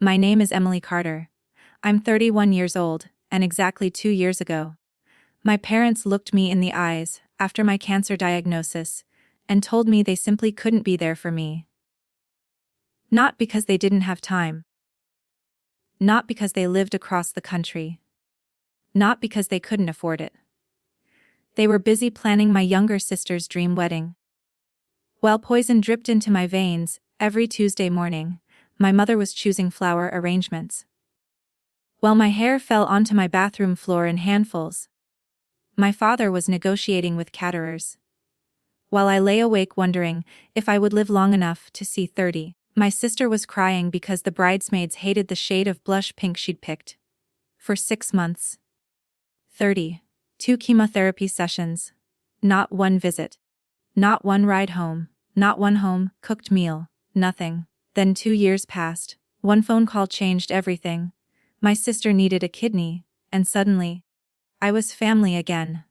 My name is Emily Carter. I'm 31 years old, and exactly 2 years ago, my parents looked me in the eyes after my cancer diagnosis and told me they simply couldn't be there for me. Not because they didn't have time. Not because they lived across the country. Not because they couldn't afford it. They were busy planning my younger sister's dream wedding. While poison dripped into my veins every Tuesday morning, my mother was choosing flower arrangements. While my hair fell onto my bathroom floor in handfuls, my father was negotiating with caterers. While I lay awake wondering if I would live long enough to see 30, my sister was crying because the bridesmaids hated the shade of blush pink she'd picked. For 6 months. 30. 2 chemotherapy sessions. Not one visit. Not one ride home. Not one home-cooked meal. Nothing. Then 2 years passed. One phone call changed everything. My sister needed a kidney, and suddenly, I was family again.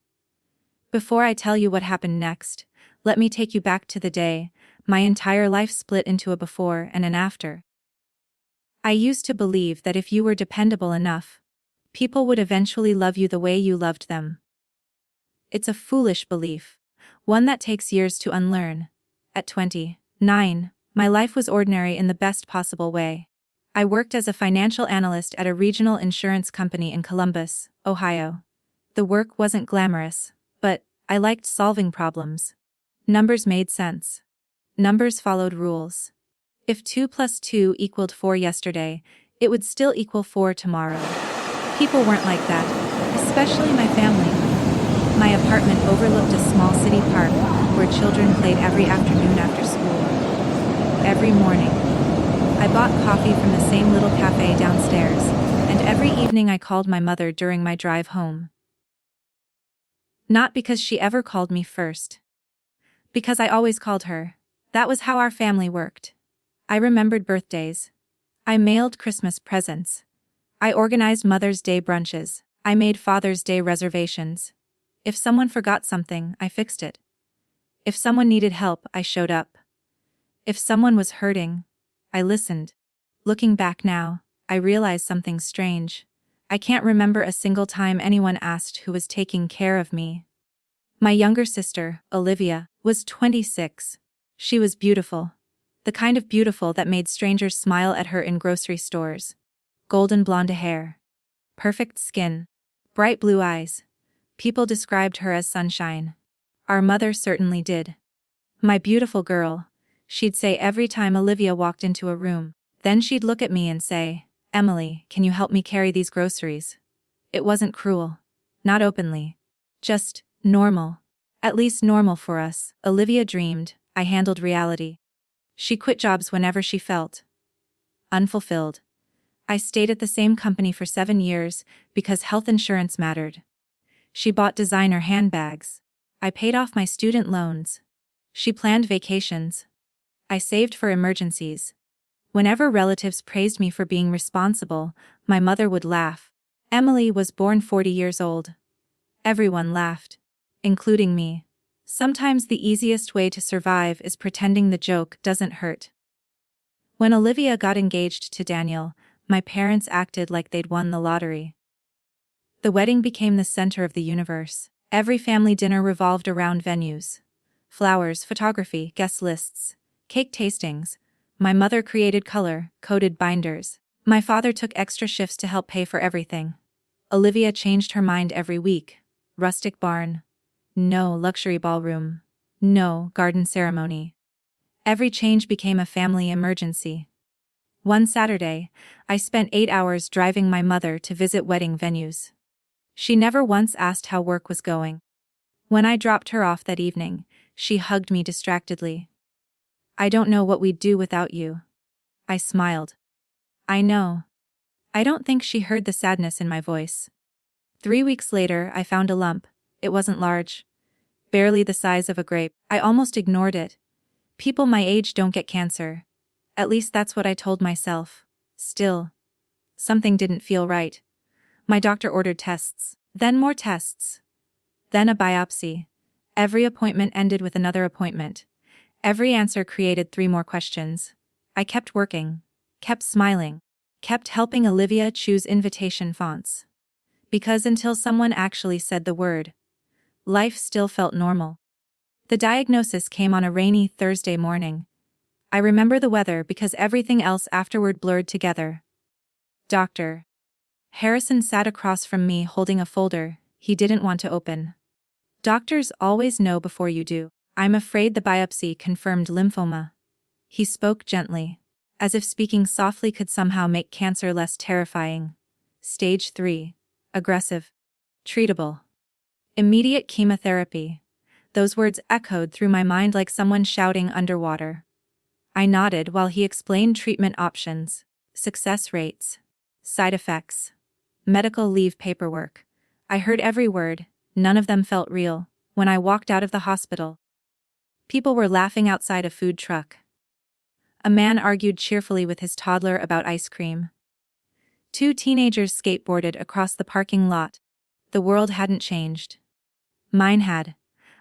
Before I tell you what happened next, let me take you back to the day my entire life split into a before and an after. I used to believe that if you were dependable enough, people would eventually love you the way you loved them. It's a foolish belief, one that takes years to unlearn. At 29, my life was ordinary in the best possible way. I worked as a financial analyst at a regional insurance company in Columbus, Ohio. The work wasn't glamorous, but I liked solving problems. Numbers made sense. Numbers followed rules. If 2 plus 2 equaled 4 yesterday, it would still equal 4 tomorrow. People weren't like that, especially my family. My apartment overlooked a small city park where children played every afternoon after school. Every morning, I bought coffee from the same little cafe downstairs, and every evening I called my mother during my drive home. Not because she ever called me first. Because I always called her. That was how our family worked. I remembered birthdays. I mailed Christmas presents. I organized Mother's Day brunches. I made Father's Day reservations. If someone forgot something, I fixed it. If someone needed help, I showed up. If someone was hurting, I listened. Looking back now, I realize something strange. I can't remember a single time anyone asked who was taking care of me. My younger sister, Olivia, was 26. She was beautiful. The kind of beautiful that made strangers smile at her in grocery stores. Golden blonde hair. Perfect skin. Bright blue eyes. People described her as sunshine. Our mother certainly did. My beautiful girl, she'd say every time Olivia walked into a room. Then she'd look at me and say, "Emily, can you help me carry these groceries?" It wasn't cruel. Not openly. Just normal. At least normal for us. Olivia dreamed, I handled reality. She quit jobs whenever she felt unfulfilled. I stayed at the same company for 7 years because health insurance mattered. She bought designer handbags. I paid off my student loans. She planned vacations. I saved for emergencies. Whenever relatives praised me for being responsible, my mother would laugh. Emily was born 40 years old. Everyone laughed, including me. Sometimes the easiest way to survive is pretending the joke doesn't hurt. When Olivia got engaged to Daniel, my parents acted like they'd won the lottery. The wedding became the center of the universe. Every family dinner revolved around venues. Flowers, photography, guest lists, cake tastings. My mother created color-coded binders. My father took extra shifts to help pay for everything. Olivia changed her mind every week. Rustic barn. No luxury ballroom. No garden ceremony. Every change became a family emergency. One Saturday, I spent 8 hours driving my mother to visit wedding venues. She never once asked how work was going. When I dropped her off that evening, she hugged me distractedly. "I don't know what we'd do without you." I smiled. "I know." I don't think she heard the sadness in my voice. 3 weeks later, I found a lump. It wasn't large. Barely the size of a grape. I almost ignored it. People my age don't get cancer. At least that's what I told myself. Still, something didn't feel right. My doctor ordered tests, then more tests, then a biopsy. Every appointment ended with another appointment. Every answer created 3 more questions. I kept working, kept smiling, kept helping Olivia choose invitation fonts. Because until someone actually said the word, life still felt normal. The diagnosis came on a rainy Thursday morning. I remember the weather because everything else afterward blurred together. Dr. Harrison sat across from me holding a folder he didn't want to open. Doctors always know before you do. I'm afraid the biopsy confirmed lymphoma. He spoke gently, as if speaking softly could somehow make cancer less terrifying. Stage 3. Aggressive. Treatable. Immediate chemotherapy. Those words echoed through my mind like someone shouting underwater. I nodded while he explained treatment options, success rates, side effects, medical leave paperwork. I heard every word, none of them felt real. When I walked out of the hospital, people were laughing outside a food truck. A man argued cheerfully with his toddler about ice cream. 2 teenagers skateboarded across the parking lot. The world hadn't changed. Mine had.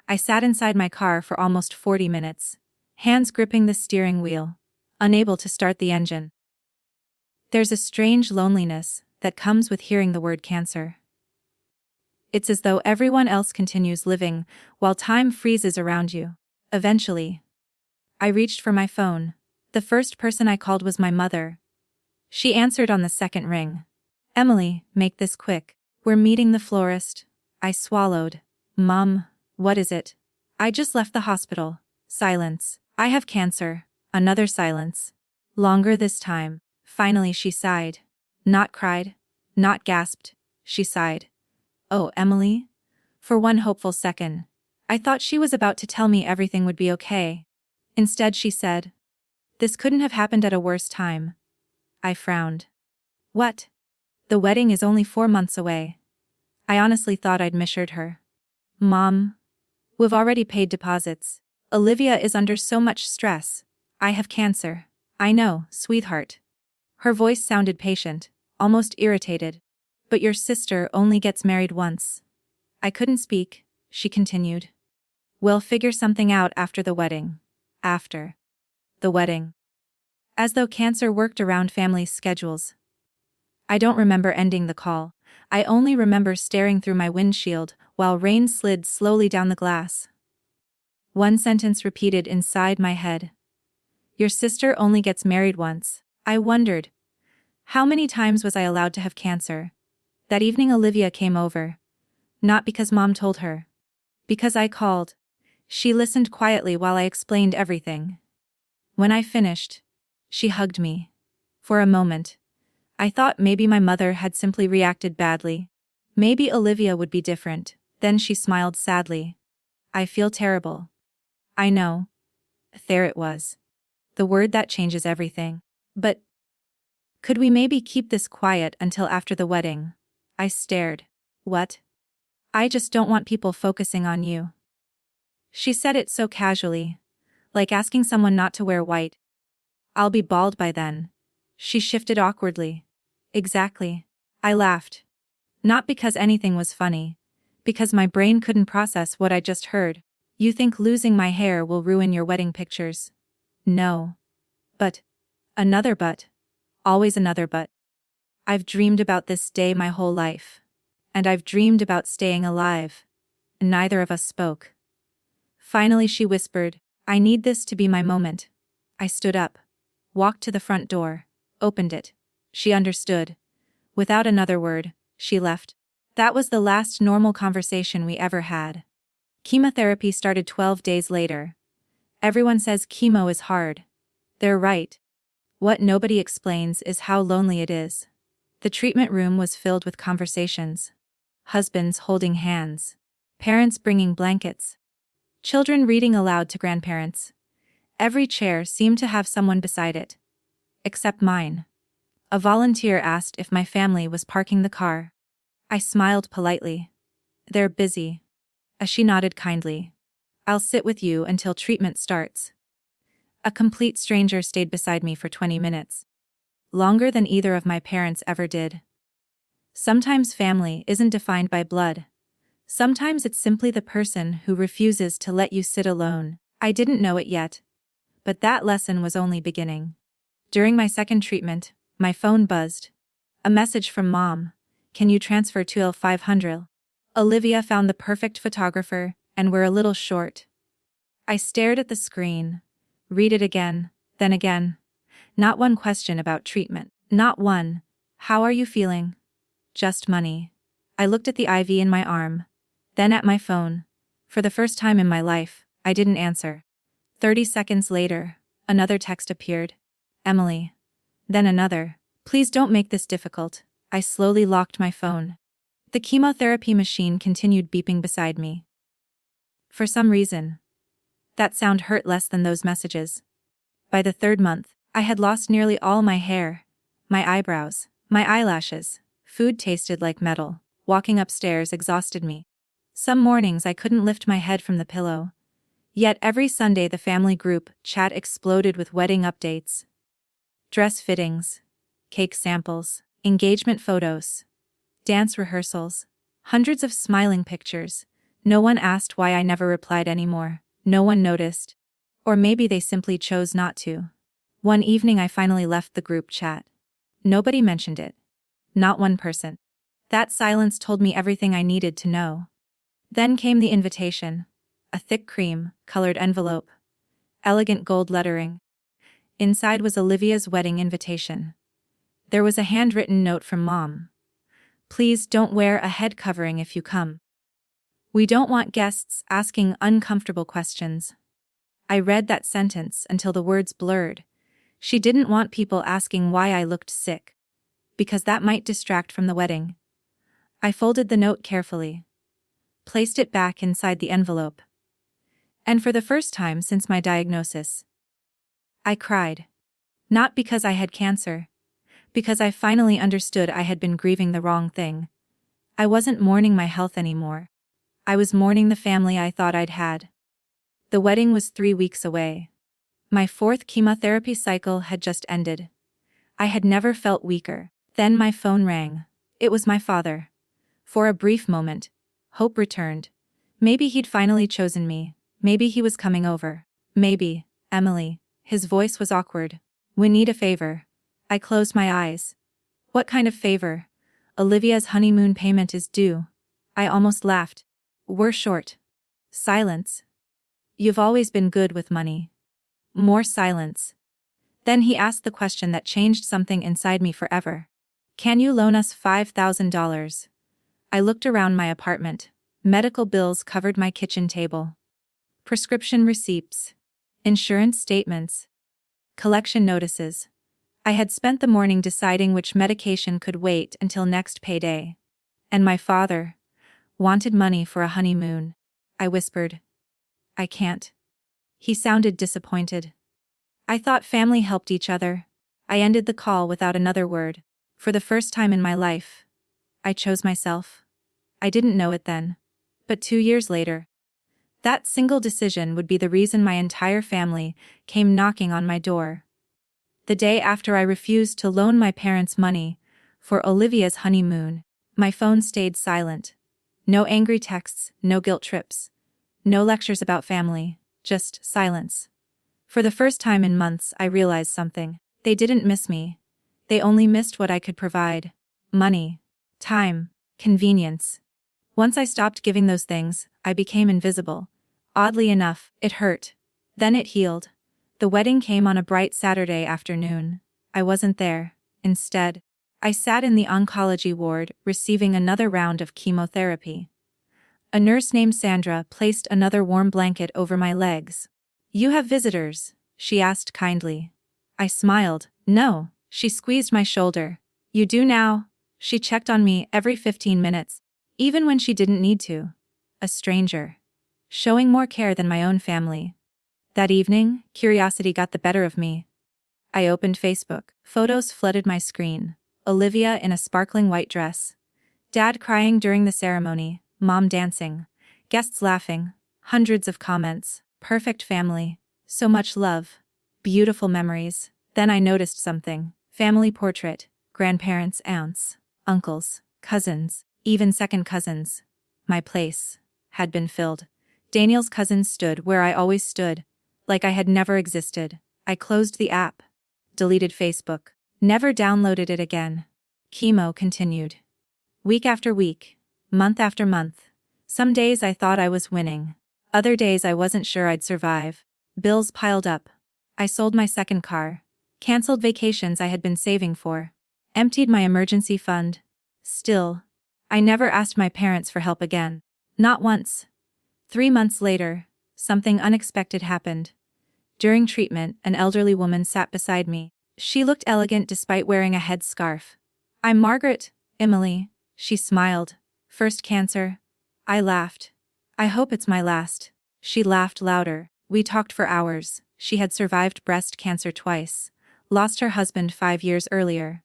I sat inside my car for almost 40 minutes, hands gripping the steering wheel, unable to start the engine. There's a strange loneliness that comes with hearing the word cancer. It's as though everyone else continues living while time freezes around you. Eventually, I reached for my phone. The first person I called was my mother. She answered on the second ring. "Emily, make this quick. We're meeting the florist." I swallowed. "Mom, what is it?" "I just left the hospital." Silence. "I have cancer." Another silence. Longer this time. Finally she sighed. Not cried. Not gasped. She sighed. "Oh, Emily?" For one hopeful second, I thought she was about to tell me everything would be okay. Instead she said, "This couldn't have happened at a worse time." I frowned. "What?" "The wedding is only 4 months away." I honestly thought I'd misheard her. "Mom, we've already paid deposits. Olivia is under so much stress. I have cancer." "I know, sweetheart." Her voice sounded patient, almost irritated. "But your sister only gets married once." I couldn't speak. She continued. "We'll figure something out after the wedding." After the wedding. As though cancer worked around family schedules. I don't remember ending the call. I only remember staring through my windshield while rain slid slowly down the glass. One sentence repeated inside my head. "Your sister only gets married once." I wondered, how many times was I allowed to have cancer? That evening Olivia came over. Not because Mom told her. Because I called. She listened quietly while I explained everything. When I finished, she hugged me. For a moment, I thought maybe my mother had simply reacted badly. Maybe Olivia would be different. Then she smiled sadly. "I feel terrible." "I know." There it was. The word that changes everything. "But could we maybe keep this quiet until after the wedding?" I stared. "What?" "I just don't want people focusing on you." She said it so casually, like asking someone not to wear white. "I'll be bald by then." She shifted awkwardly. "Exactly." I laughed. Not because anything was funny. Because my brain couldn't process what I just heard. "You think losing my hair will ruin your wedding pictures?" "No." "But." Another but. Always another but. "I've dreamed about this day my whole life. And I've dreamed about staying alive." Neither of us spoke. Finally she whispered, "I need this to be my moment." I stood up. Walked to the front door. Opened it. She understood. Without another word, she left. That was the last normal conversation we ever had. Chemotherapy started 12 days later. Everyone says chemo is hard. They're right. What nobody explains is how lonely it is. The treatment room was filled with conversations. Husbands holding hands. Parents bringing blankets. Children reading aloud to grandparents. Every chair seemed to have someone beside it. Except mine. A volunteer asked if my family was parking the car. I smiled politely. "They're busy." She nodded kindly. "I'll sit with you until treatment starts." A complete stranger stayed beside me for 20 minutes. Longer than either of my parents ever did. Sometimes family isn't defined by blood. Sometimes it's simply the person who refuses to let you sit alone. I didn't know it yet. But that lesson was only beginning. During my second treatment, My phone buzzed. A message from Mom. Can you transfer to Il 500? Olivia found the perfect photographer, and we're a little short. I stared at the screen. Read it again, then again. Not one question about treatment. Not one. How are you feeling? Just money. I looked at the IV in my arm. Then at my phone. For the first time in my life, I didn't answer. 30 seconds later, another text appeared. Emily. Then another. Please don't make this difficult. I slowly locked my phone. The chemotherapy machine continued beeping beside me. For some reason, that sound hurt less than those messages. By the third month, I had lost nearly all my hair, my eyebrows, my eyelashes. Food tasted like metal. Walking upstairs exhausted me. Some mornings I couldn't lift my head from the pillow. Yet every Sunday the family group chat exploded with wedding updates. Dress fittings, cake samples, engagement photos, dance rehearsals, hundreds of smiling pictures. No one asked why I never replied anymore. No one noticed. Or maybe they simply chose not to. One evening I finally left the group chat. Nobody mentioned it. Not one person. That silence told me everything I needed to know. Then came the invitation. A thick cream-colored envelope. Elegant gold lettering. Inside was Olivia's wedding invitation. There was a handwritten note from Mom. Please don't wear a head covering if you come. We don't want guests asking uncomfortable questions. I read that sentence until the words blurred. She didn't want people asking why I looked sick, because that might distract from the wedding. I folded the note carefully, placed it back inside the envelope. And for the first time since my diagnosis, I cried. Not because I had cancer, because I finally understood I had been grieving the wrong thing. I wasn't mourning my health anymore. I was mourning the family I thought I'd had. The wedding was 3 weeks away. My 4th chemotherapy cycle had just ended. I had never felt weaker. Then my phone rang. It was my father. For a brief moment, hope returned. Maybe he'd finally chosen me. Maybe he was coming over. Maybe, Emily. His voice was awkward. We need a favor. I closed my eyes. What kind of favor? Olivia's honeymoon payment is due. I almost laughed. We're short. Silence. You've always been good with money. More silence. Then he asked the question that changed something inside me forever. Can you loan us $5,000? I looked around my apartment. Medical bills covered my kitchen table. Prescription receipts. Insurance statements. Collection notices. I had spent the morning deciding which medication could wait until next payday. And my father wanted money for a honeymoon. I whispered. I can't. He sounded disappointed. I thought family helped each other. I ended the call without another word. For the first time in my life, I chose myself. I didn't know it then. But 2 years later, that single decision would be the reason my entire family came knocking on my door. The day after I refused to loan my parents money for Olivia's honeymoon, my phone stayed silent. No angry texts, no guilt trips, no lectures about family, just silence. For the first time in months I realized something. They didn't miss me. They only missed what I could provide. Money, time, convenience. Once I stopped giving those things, I became invisible. Oddly enough, it hurt. Then it healed. The wedding came on a bright Saturday afternoon. I wasn't there. Instead, I sat in the oncology ward, receiving another round of chemotherapy. A nurse named Sandra placed another warm blanket over my legs. You have visitors, she asked kindly. I smiled. No. She squeezed my shoulder. You do now? She checked on me every 15 minutes, even when she didn't need to. A stranger. Showing more care than my own family. That evening, curiosity got the better of me. I opened Facebook. Photos flooded my screen. Olivia in a sparkling white dress. Dad crying during the ceremony. Mom dancing. Guests laughing. Hundreds of comments. Perfect family. So much love. Beautiful memories. Then I noticed something. Family portrait. Grandparents, aunts, uncles, cousins, even second cousins. My place had been filled. Daniel's cousins stood where I always stood, like I had never existed. I closed the app. Deleted Facebook. Never downloaded it again. Chemo continued. Week after week, month after month. Some days I thought I was winning. Other days I wasn't sure I'd survive. Bills piled up. I sold my second car. Cancelled vacations I had been saving for. Emptied my emergency fund. Still, I never asked my parents for help again. Not once. 3 months later, something unexpected happened. During treatment, an elderly woman sat beside me. She looked elegant despite wearing a headscarf. "I'm Margaret, Emily," she smiled. "First cancer." I laughed. "I hope it's my last." She laughed louder. We talked for hours. She had survived breast cancer twice. Lost her husband 5 years earlier.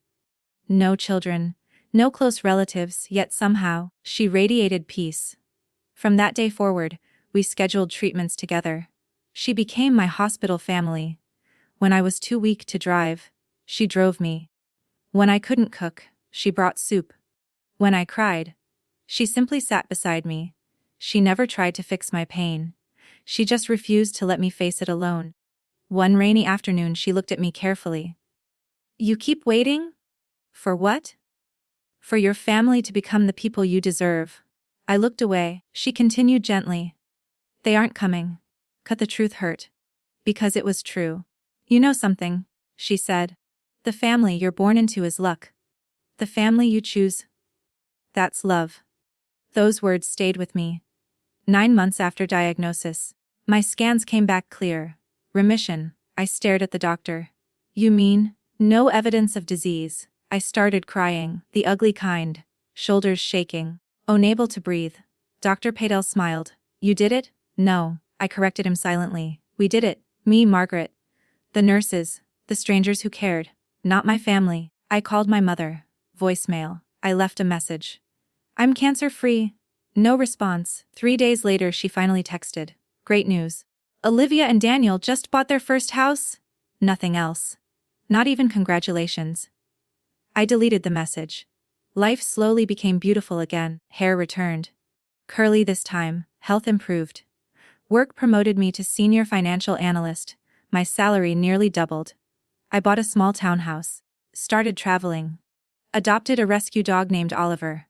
No children. No close relatives, yet somehow, she radiated peace. From that day forward, we scheduled treatments together. She became my hospital family. When I was too weak to drive, she drove me. When I couldn't cook, she brought soup. When I cried, she simply sat beside me. She never tried to fix my pain. She just refused to let me face it alone. One rainy afternoon she looked at me carefully. "You keep waiting? For what?" "For your family to become the people you deserve." I looked away. She continued gently. "They aren't coming." Cut the truth hurt. Because it was true. "You know something," she said. "The family you're born into is luck. The family you choose, that's love." Those words stayed with me. 9 months after diagnosis, my scans came back clear. Remission. I stared at the doctor. "You mean, no evidence of disease?" I started crying, the ugly kind, shoulders shaking, unable to breathe. Dr. Padel smiled. "You did it?" "No," I corrected him silently. "We did it. Me, Margaret. The nurses, the strangers who cared. Not my family." I called my mother. Voicemail. I left a message. "I'm cancer-free." No response. 3 days later she finally texted. "Great news. Olivia and Daniel just bought their first house." Nothing else. Not even congratulations. I deleted the message. Life slowly became beautiful again. Hair returned. Curly this time. Health improved. Work promoted me to senior financial analyst. My salary nearly doubled. I bought a small townhouse. Started traveling. Adopted a rescue dog named Oliver.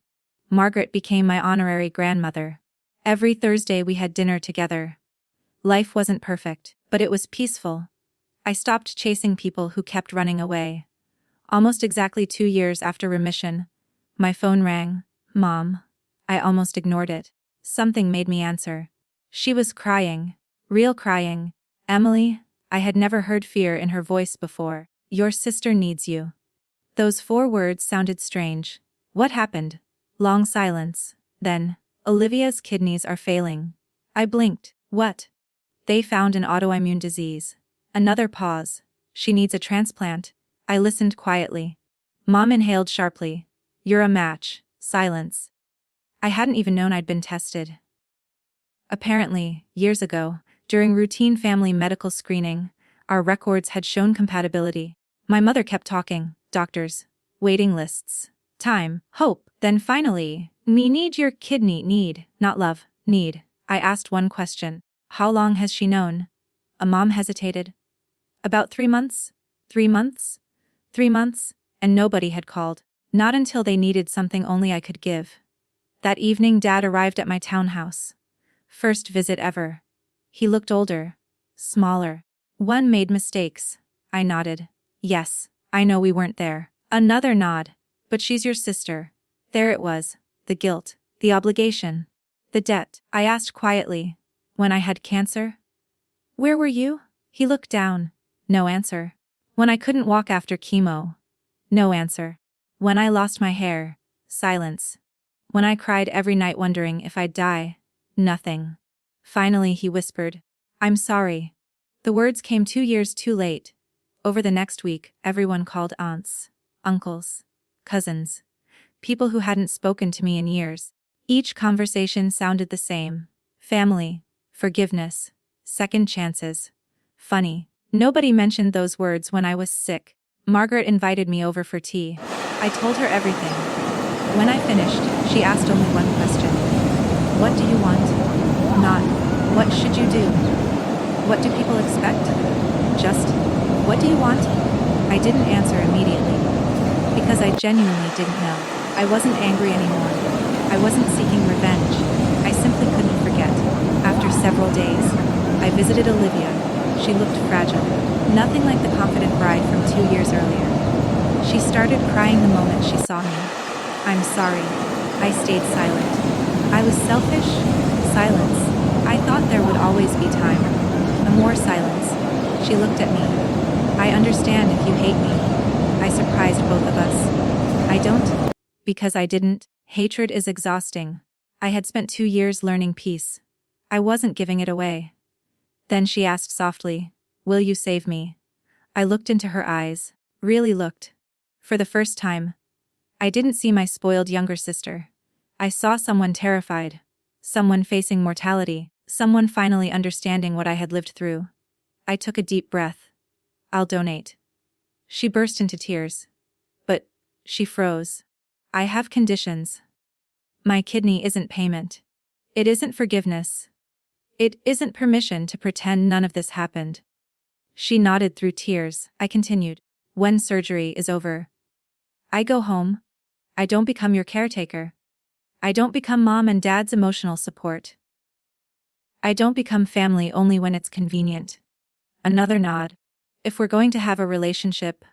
Margaret became my honorary grandmother. Every Thursday we had dinner together. Life wasn't perfect, but it was peaceful. I stopped chasing people who kept running away. Almost exactly 2 years after remission, my phone rang. "Mom." I almost ignored it. Something made me answer. She was crying. Real crying. "Emily." I had never heard fear in her voice before. "Your sister needs you." Those 4 words sounded strange. "What happened?" Long silence. Then, "Olivia's kidneys are failing." I blinked. "What?" "They found an autoimmune disease." Another pause. "She needs a transplant." I listened quietly. Mom inhaled sharply. "You're a match." Silence. I hadn't even known I'd been tested. Apparently, years ago, during routine family medical screening, our records had shown compatibility. My mother kept talking. Doctors. Waiting lists. Time. Hope. Then finally, "Me need your kidney need, not love, need." I asked one question. "How long has she known?" A mom hesitated. "About 3 months." 3 months? 3 months, and nobody had called. Not until they needed something only I could give. That evening Dad arrived at my townhouse. First visit ever. He looked older. Smaller. "One made mistakes." I nodded. "Yes, I know we weren't there." Another nod. "But she's your sister." There it was. The guilt. The obligation. The debt. I asked quietly. "When I had cancer?" "Where were you?" He looked down. No answer. "When I couldn't walk after chemo?" No answer. "When I lost my hair?" Silence. "When I cried every night wondering if I'd die?" Nothing. Finally he whispered, "I'm sorry." The words came 2 years too late. Over the next week, everyone called aunts, uncles, cousins, people who hadn't spoken to me in years. Each conversation sounded the same. Family, forgiveness, second chances. Funny. Nobody mentioned those words when I was sick. Margaret invited me over for tea. I told her everything. When I finished, she asked only one question. "What do you want?" Not, "What should you do?" "What do people expect?" Just, "What do you want?" I didn't answer immediately, because I genuinely didn't know. I wasn't angry anymore. I wasn't seeking revenge. I simply couldn't forget. After several days, I visited Olivia. She looked fragile. Nothing like the confident bride from 2 years earlier. She started crying the moment she saw me. I'm sorry. I stayed silent. I was selfish. Silence. I thought there would always be time. More silence. She looked at me. I understand if you hate me. I surprised both of us. I don't. Because I didn't. Hatred is exhausting. I had spent 2 years learning peace. I wasn't giving it away. Then she asked softly, "Will you save me?" I looked into her eyes. Really looked. For the first time, I didn't see my spoiled younger sister. I saw someone terrified. Someone facing mortality. Someone finally understanding what I had lived through. I took a deep breath. "I'll donate." She burst into tears. But she froze. "I have conditions. My kidney isn't payment. It isn't forgiveness. It isn't permission to pretend none of this happened." She nodded through tears. I continued. "When surgery is over, I go home. I don't become your caretaker. I don't become mom and dad's emotional support. I don't become family only when it's convenient." Another nod. "If we're going to have a relationship,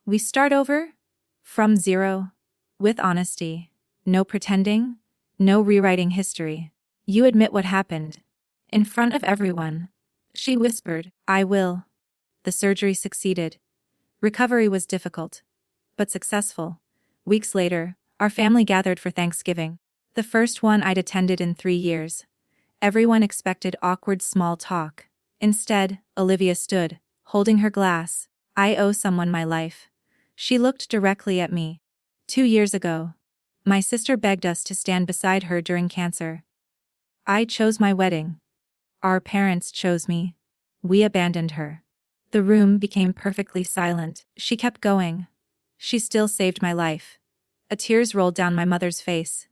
we start over? From zero? With honesty. No pretending? No rewriting history. You admit what happened. In front of everyone." She whispered, "I will." The surgery succeeded. Recovery was difficult, but successful. Weeks later, our family gathered for Thanksgiving. The first one I'd attended in 3 years. Everyone expected awkward small talk. Instead, Olivia stood, holding her glass. "I owe someone my life." She looked directly at me. 2 years ago, my sister begged us to stand beside her during cancer. I chose my wedding. Our parents chose me. We abandoned her. The room became perfectly silent. She kept going. "She still saved my life." Tears rolled down my mother's face.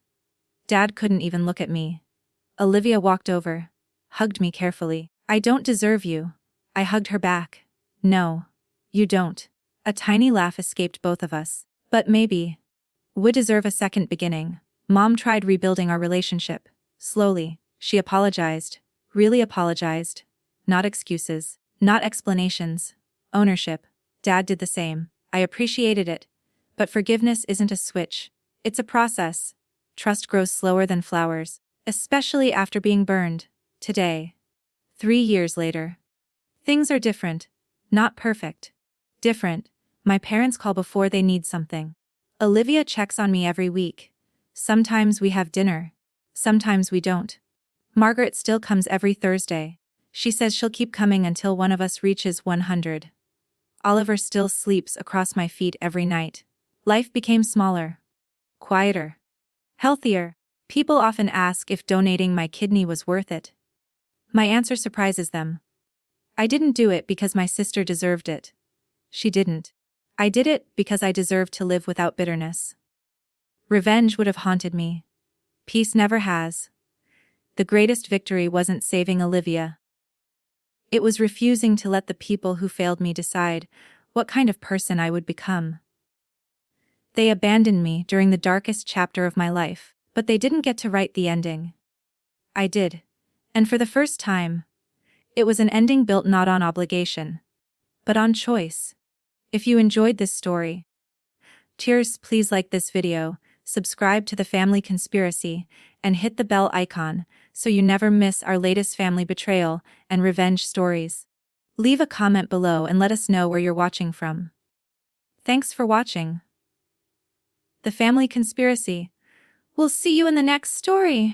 Dad couldn't even look at me. Olivia walked over, hugged me carefully. "I don't deserve you." I hugged her back. "No, you don't." A tiny laugh escaped both of us. "But maybe we deserve a second beginning." Mom tried rebuilding our relationship. Slowly, she apologized. Really apologized. Not excuses. Not explanations. Ownership. Dad did the same. I appreciated it. But forgiveness isn't a switch. It's a process. Trust grows slower than flowers, especially after being burned. Today, 3 years later, things are different. Not perfect. Different. My parents call before they need something. Olivia checks on me every week. Sometimes we have dinner. Sometimes we don't. Margaret still comes every Thursday. She says she'll keep coming until one of us reaches 100. Oliver still sleeps across my feet every night. Life became smaller. Quieter. Healthier. People often ask if donating my kidney was worth it. My answer surprises them. I didn't do it because my sister deserved it. She didn't. I did it because I deserved to live without bitterness. Revenge would have haunted me. Peace never has. The greatest victory wasn't saving Olivia. It was refusing to let the people who failed me decide what kind of person I would become. They abandoned me during the darkest chapter of my life, but they didn't get to write the ending. I did. And for the first time, it was an ending built not on obligation, but on choice. If you enjoyed this story, cheers, please like this video, subscribe to the Family Conspiracy, and hit the bell icon so you never miss our latest family betrayal and revenge stories. Leave a comment below and let us know where you're watching from. Thanks for watching The Family Conspiracy. We'll see you in the next story.